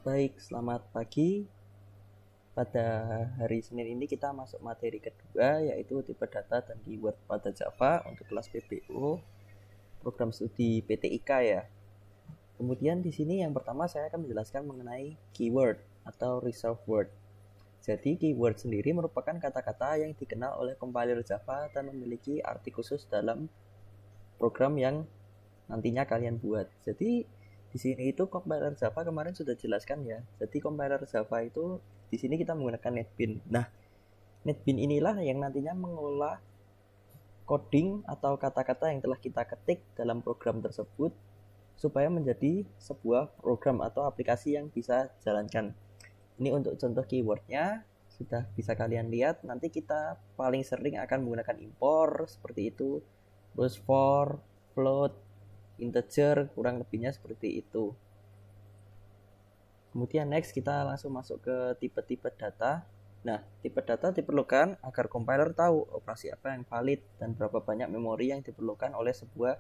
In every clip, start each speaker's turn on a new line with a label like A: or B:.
A: Baik, selamat pagi. Pada hari Senin ini kita masuk materi kedua, yaitu tipe data dan keyword pada Java untuk kelas PBO, program studi PTIK ya. Kemudian di sini yang pertama saya akan menjelaskan mengenai keyword atau reserved word. Jadi keyword sendiri merupakan kata-kata yang dikenal oleh compiler Java dan memiliki arti khusus dalam program yang nantinya kalian buat. Jadi di sini itu compiler Java kemarin sudah jelaskan ya. Jadi compiler Java itu di sini kita menggunakan NetBeans. Nah, NetBeans inilah yang nantinya mengolah coding atau kata-kata yang telah kita ketik dalam program tersebut supaya menjadi sebuah program atau aplikasi yang bisa jalankan. Ini untuk contoh keywordnya sudah bisa kalian lihat. Nanti kita paling sering akan menggunakan import seperti itu, terus for, float, integer, kurang lebihnya seperti itu. Kemudian next kita langsung masuk ke tipe-tipe data. Nah, tipe data diperlukan agar compiler tahu operasi apa yang valid dan berapa banyak memori yang diperlukan oleh sebuah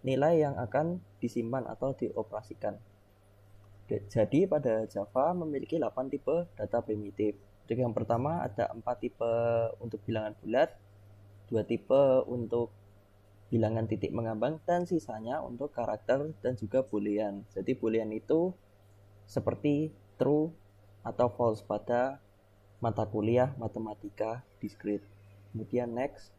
A: nilai yang akan disimpan atau dioperasikan. Jadi pada Java memiliki 8 tipe data primitif. Untuk yang pertama ada 4 tipe untuk bilangan bulat, 2 tipe untuk bilangan titik mengambang, dan sisanya untuk karakter dan juga boolean. Jadi boolean itu seperti true atau false pada mata kuliah matematika discrete. Kemudian next,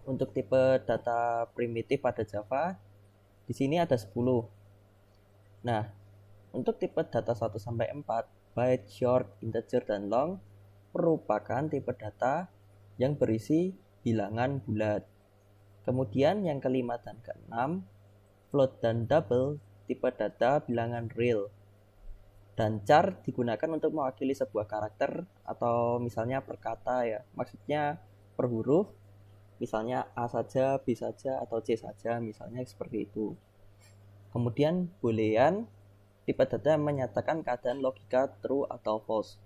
A: untuk tipe data primitif pada Java di sini ada 10. Nah, untuk tipe data 1 sampai 4, byte, short, integer, dan long merupakan tipe data yang berisi bilangan bulat. Kemudian yang kelima dan keenam, float dan double, tipe data bilangan real. Dan char digunakan untuk mewakili sebuah karakter atau misalnya per kata ya. Maksudnya per huruf, misalnya A saja, B saja, atau C saja, misalnya seperti itu. Kemudian boolean, tipe data yang menyatakan keadaan logika true atau false.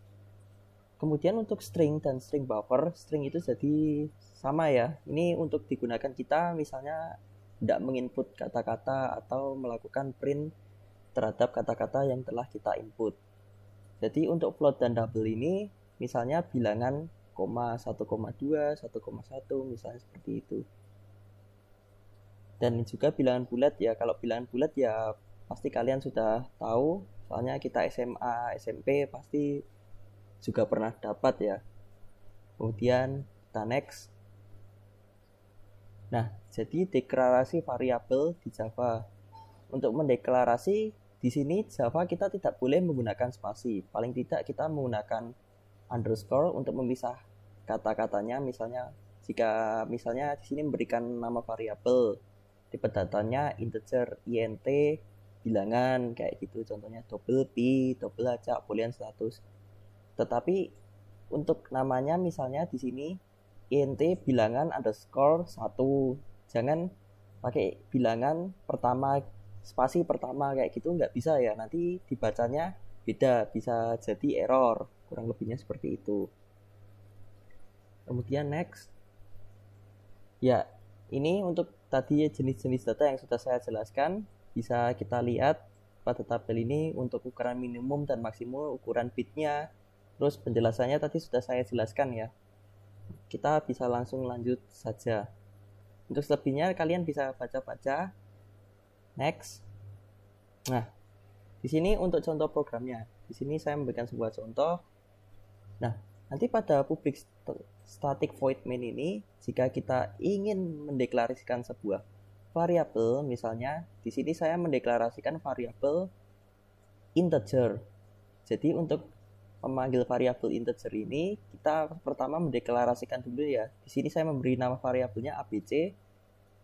A: Kemudian untuk string dan string buffer, string itu jadi sama ya. Ini untuk digunakan kita misalnya tidak menginput kata-kata atau melakukan print terhadap kata-kata yang telah kita input. Jadi untuk float dan double ini misalnya bilangan 1,2, 1,1 misalnya seperti itu. Dan juga bilangan bulat ya. Kalau bilangan bulat ya pasti kalian sudah tahu, soalnya kita SMA, SMP pasti juga pernah dapat ya. Kemudian kita next. Nah, jadi deklarasi variabel di Java. Untuk mendeklarasi di sini Java kita tidak boleh menggunakan spasi. Paling tidak kita menggunakan underscore untuk memisah kata-katanya. Misalnya jika misalnya di sini memberikan nama variabel, tipe datanya integer, int, bilangan kayak gitu. Contohnya double p, double acak, boolean status. Tetapi untuk namanya misalnya di sini int bilangan underscore 1. Jangan pakai bilangan pertama spasi pertama kayak gitu, nggak bisa ya, nanti dibacanya beda, bisa jadi error, kurang lebihnya seperti itu. Kemudian next ya, ini untuk tadi jenis-jenis data yang sudah saya jelaskan. Bisa kita lihat pada tabel ini untuk ukuran minimum dan maksimum, ukuran bitnya, terus penjelasannya tadi sudah saya jelaskan ya. Kita bisa langsung lanjut saja. Untuk selebihnya kalian bisa baca-baca. Next. Nah, di sini untuk contoh programnya. Di sini saya memberikan sebuah contoh. Nah, nanti pada public static void main ini, jika kita ingin mendeklarasikan sebuah variabel, misalnya di sini saya mendeklarasikan variabel integer. Jadi untuk memanggil variabel integer ini, kita pertama mendeklarasikan dulu ya. Di sini saya memberi nama variabelnya abc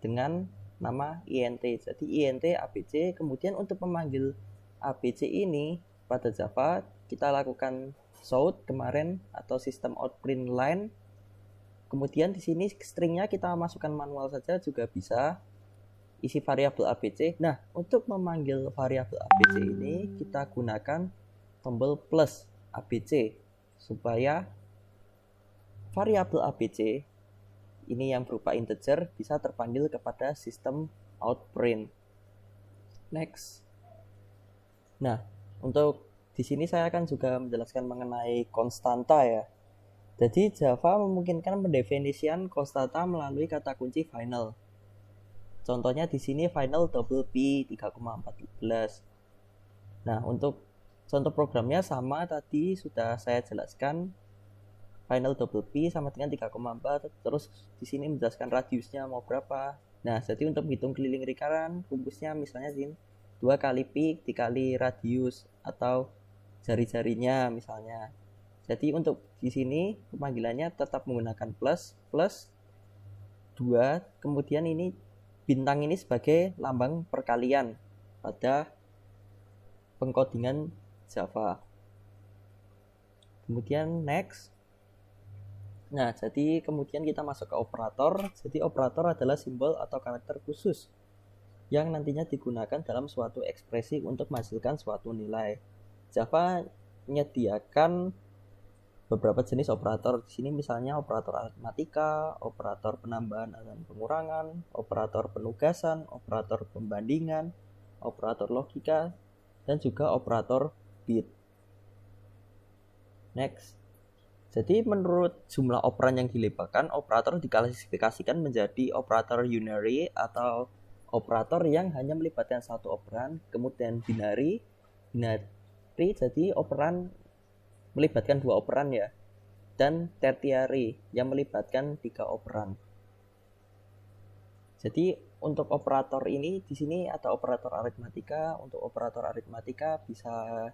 A: dengan nama int. Jadi int abc. Kemudian untuk memanggil abc ini pada Java kita lakukan shout kemarin atau sistem out print line. Kemudian di sini stringnya kita masukkan manual saja juga bisa, isi variabel abc. Nah, untuk memanggil variabel abc ini kita gunakan tombol plus abc supaya variabel abc ini yang berupa integer bisa terpanggil kepada sistem out print. Next. Nah, untuk di sini saya akan juga menjelaskan mengenai konstanta ya. Jadi Java memungkinkan pendefinisian konstanta melalui kata kunci final. Contohnya di sini final double P 3,14. Nah, untuk contoh programnya sama tadi sudah saya jelaskan. Final double P sama dengan 3,4. Terus di sini menjelaskan radiusnya mau berapa. Nah, jadi untuk hitung keliling lingkaran, rumusnya misalnya 2 kali pi dikali radius atau jari-jarinya misalnya. Jadi untuk di sini pemanggilannya tetap menggunakan plus 2, kemudian ini bintang ini sebagai lambang perkalian pada pengkodingan Java. Kemudian next. Nah, jadi kemudian kita masuk ke operator. Jadi operator adalah simbol atau karakter khusus yang nantinya digunakan dalam suatu ekspresi untuk menghasilkan suatu nilai. Java menyediakan beberapa jenis operator. Di sini misalnya operator aritmatika, operator penambahan dan pengurangan, operator penugasan, operator pembandingan, operator logika, dan juga operator bit. Next. Jadi menurut jumlah operan yang dilebatkan, operator diklasifikasikan menjadi operator unary atau operator yang hanya melibatkan satu operan, kemudian binary jadi operan melibatkan 2 operan ya, dan tertiary yang melibatkan 3 operan. Jadi untuk operator ini di sini ada operator aritmatika. Untuk operator aritmatika bisa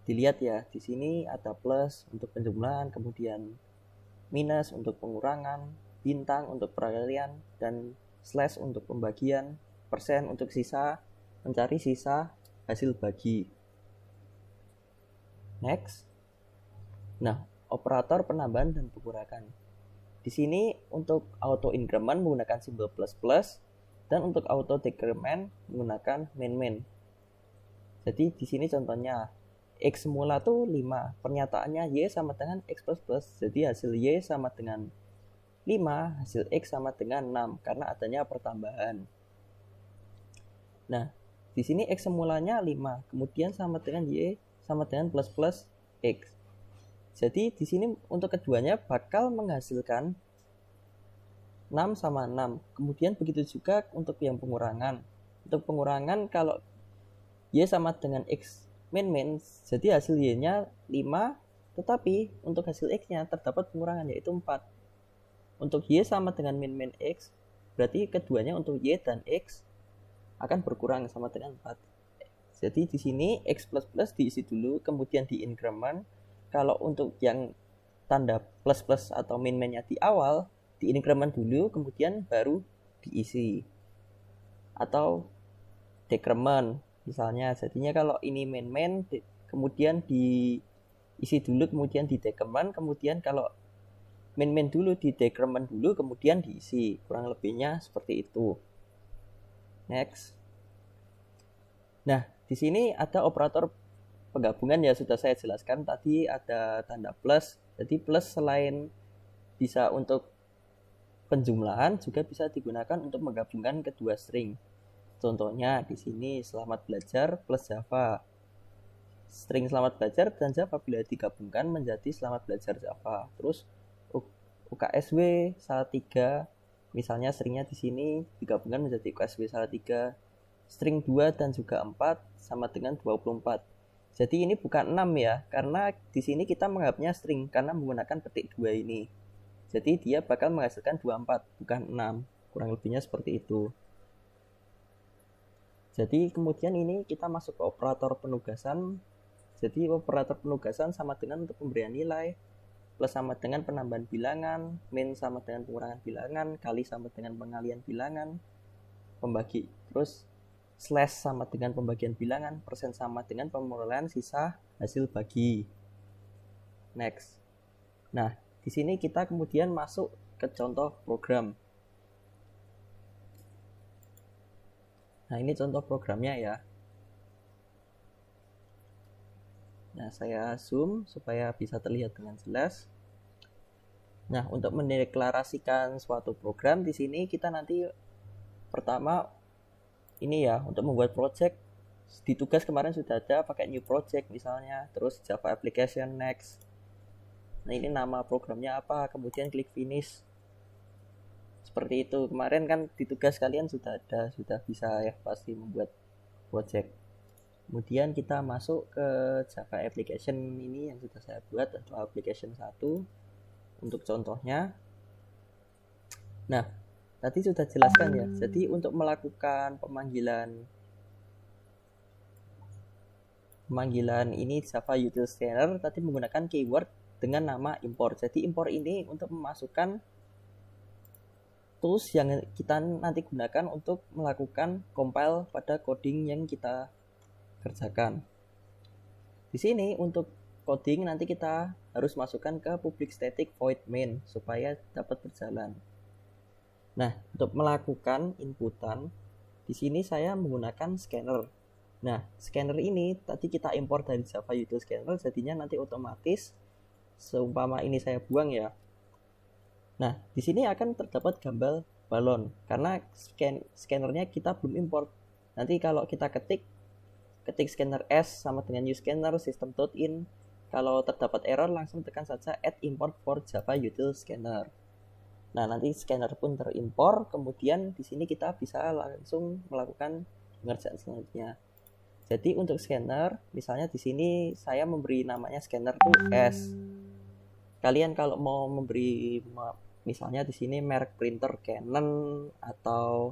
A: dilihat ya, di sini ada plus untuk penjumlahan, kemudian minus untuk pengurangan, bintang untuk perkalian, dan slash untuk pembagian, persen untuk sisa, mencari sisa hasil bagi. Next. Nah, operator penambahan dan pengurangan. Di sini untuk auto increment menggunakan simbol plus plus, dan untuk auto decrement menggunakan min. Jadi di sini contohnya x semula tuh 5, pernyataannya y sama dengan x plus plus, jadi hasil y sama dengan 5, hasil x sama dengan 6 karena adanya pertambahan. Nah, di sini x semulanya 5, kemudian sama dengan y sama dengan plus plus x. Jadi di sini untuk keduanya bakal menghasilkan 6 sama 6. Kemudian begitu juga untuk yang pengurangan. Untuk pengurangan kalau y sama dengan x min, jadi hasil y-nya 5, tetapi untuk hasil x-nya terdapat pengurangan yaitu 4. Untuk y sama dengan min x, berarti keduanya untuk y dan x akan berkurang sama dengan 4. Jadi di sini x plus plus diisi dulu, kemudian di increment. Kalau untuk yang tanda plus plus atau min-nya di awal, di increment dulu, kemudian baru diisi. Atau decrement misalnya, jadinya kalau ini min kemudian diisi dulu, kemudian di decrement, kemudian kalau min dulu di decrement dulu, kemudian diisi. Kurang lebihnya seperti itu. Next. Nah, di sini ada operator penggabungan ya, sudah saya jelaskan tadi ada tanda plus. Jadi plus selain bisa untuk penjumlahan juga bisa digunakan untuk menggabungkan kedua string. Contohnya di sini selamat belajar plus Java. String selamat belajar dan Java bila digabungkan menjadi selamat belajar Java. Terus UKSW Salatiga, misalnya stringnya di sini digabungkan menjadi UKSW Salatiga. String 2 dan juga 4 sama dengan 24. Jadi ini bukan 6 ya, karena di sini kita menganggapnya string karena menggunakan petik 2 ini. Jadi dia bakal menghasilkan 24, bukan 6. Kurang lebihnya seperti itu. Jadi kemudian ini kita masuk ke operator penugasan. Jadi operator penugasan sama dengan untuk pemberian nilai, plus sama dengan penambahan bilangan, min sama dengan pengurangan bilangan, kali sama dengan pengalian bilangan, pembagi, terus slash sama dengan pembagian bilangan, persen sama dengan pemulaan sisa hasil bagi. Next. Nah, di sini kita kemudian masuk ke contoh program. Nah, ini contoh programnya ya. Nah, saya zoom supaya bisa terlihat dengan jelas. Nah, untuk mendeklarasikan suatu program di sini kita nanti pertama ini ya, untuk membuat project di tugas kemarin sudah ada pakai new project misalnya, terus Java application next. Nah ini nama programnya apa, kemudian klik finish. Seperti itu. Kemarin kan di tugas kalian sudah ada, sudah bisa ya pasti membuat project. Kemudian kita masuk ke Java application ini yang sudah saya buat, atau application 1 untuk contohnya. Nah, tadi sudah jelaskan ya. Jadi untuk melakukan pemanggilan ini Java Util Scanner tadi menggunakan keyword dengan nama import. Jadi import ini untuk memasukkan tools yang kita nanti gunakan untuk melakukan compile pada coding yang kita kerjakan. Di sini untuk coding nanti kita harus masukkan ke public static void main supaya dapat berjalan. Nah, untuk melakukan inputan di sini saya menggunakan scanner. Nah, scanner ini tadi kita import dari Java Util Scanner, jadinya nanti otomatis seumpama ini saya buang ya. Nah, di sini akan terdapat gambar balon karena scannernya kita belum import. Nanti kalau kita ketik scanner S sama dengan new scanner system.in, kalau terdapat error langsung tekan saja add import for Java Util Scanner. Nah, nanti scanner pun terimport, kemudian di sini kita bisa langsung melakukan pengerjaan selanjutnya. Jadi untuk scanner, misalnya di sini saya memberi namanya scanner to S. Kalian kalau mau memberi misalnya di sini merek printer Canon atau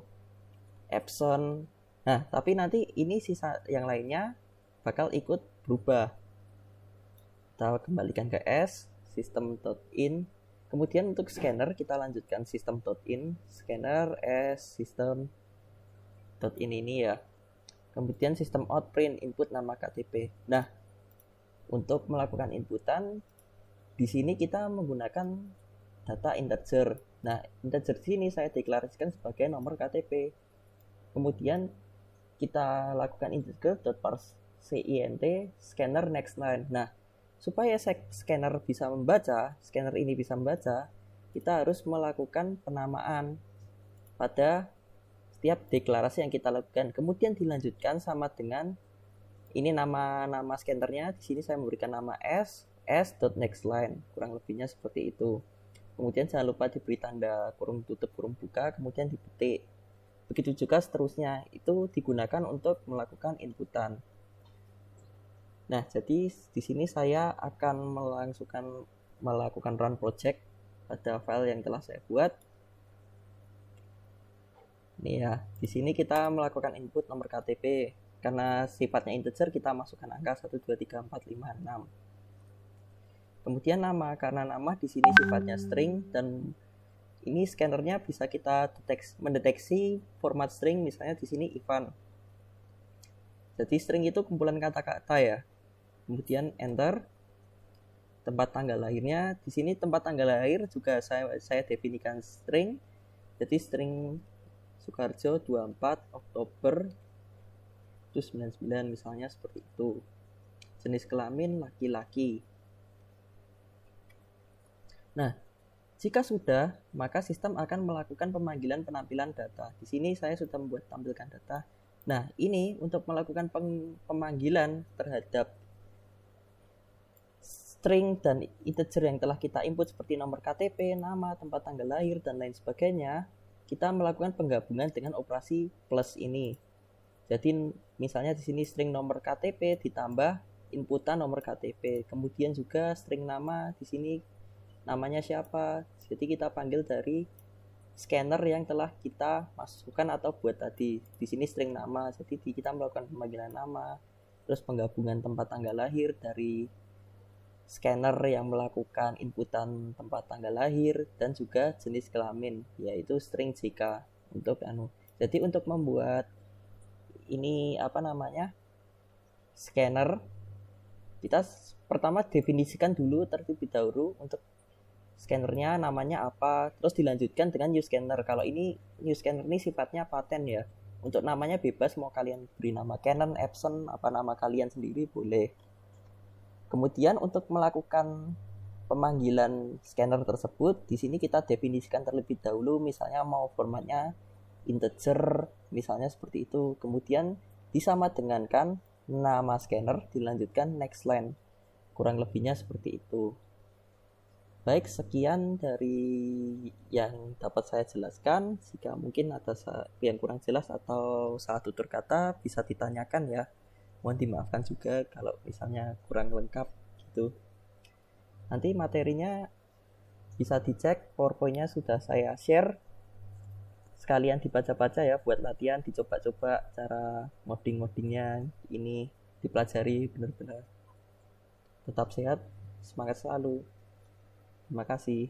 A: Epson. Nah, tapi nanti ini sisa yang lainnya bakal ikut berubah. Kita kembalikan ke S, system.in. Kemudian untuk scanner kita lanjutkan system.in, scanner S system.in ini ya. Kemudian sistem out print input nama KTP. Nah, untuk melakukan inputan di sini kita menggunakan data integer. Nah, integer sini saya deklarasikan sebagai nomor KTP. Kemudian kita lakukan integer.parseInt scanner next line. Nah, supaya scanner ini bisa membaca, kita harus melakukan penamaan pada setiap deklarasi yang kita lakukan. Kemudian dilanjutkan sama dengan ini nama scannernya. Di sini saya memberikan nama s.nextLine, kurang lebihnya seperti itu. Kemudian jangan lupa diberi tanda kurung tutup kurung buka, kemudian dipetik. Begitu juga seterusnya, itu digunakan untuk melakukan inputan. Nah, jadi di sini saya akan melakukan run project pada file yang telah saya buat. Nih ya, di sini kita melakukan input nomor KTP. Karena sifatnya integer, kita masukkan angka 1, 2, 3, 4, 5, 6. Kemudian nama, karena nama di sini sifatnya string dan ini scannernya bisa kita mendeteksi format string, misalnya di sini Ivan. Jadi string itu kumpulan kata-kata ya. Kemudian enter. Tempat tanggal lahirnya, di sini tempat tanggal lahir juga saya definisikan string. Jadi string Sukarjo 24 Oktober 99 misalnya seperti itu. Jenis kelamin laki-laki. Nah, jika sudah, maka sistem akan melakukan pemanggilan penampilan data. Di sini saya sudah membuat tampilkan data. Nah, ini untuk melakukan pemanggilan terhadap string dan integer yang telah kita input seperti nomor KTP, nama, tempat tanggal lahir, dan lain sebagainya, kita melakukan penggabungan dengan operasi plus ini. Jadi misalnya di sini string nomor KTP ditambah inputan nomor KTP. Kemudian juga string nama di sini namanya siapa. Jadi kita panggil dari scanner yang telah kita masukkan atau buat tadi. Di sini string nama. Jadi kita melakukan pemanggilan nama, terus penggabungan tempat tanggal lahir dari scanner yang melakukan inputan tempat tanggal lahir dan juga jenis kelamin yaitu string JK untuk Jadi untuk membuat ini scanner, kita pertama definisikan dulu terlebih dahulu untuk scannernya namanya apa, terus dilanjutkan dengan new scanner. Kalau ini new scanner ini sifatnya paten ya. Untuk namanya bebas, mau kalian beri nama Canon, Epson, apa nama kalian sendiri boleh. Kemudian untuk melakukan pemanggilan scanner tersebut, di sini kita definisikan terlebih dahulu misalnya mau formatnya integer misalnya seperti itu. Kemudian disama dengankan nama scanner dilanjutkan next line. Kurang lebihnya seperti itu. Baik, sekian dari yang dapat saya jelaskan. Jika mungkin ada yang kurang jelas atau salah tutur kata bisa ditanyakan ya. Mohon dimaafkan juga kalau misalnya kurang lengkap gitu. Nanti materinya bisa dicek, PowerPoint-nya sudah saya share. Sekalian dibaca-baca ya buat latihan, dicoba-coba cara ngoding-ngodingnya ini dipelajari benar-benar. Tetap sehat, semangat selalu. Terima kasih.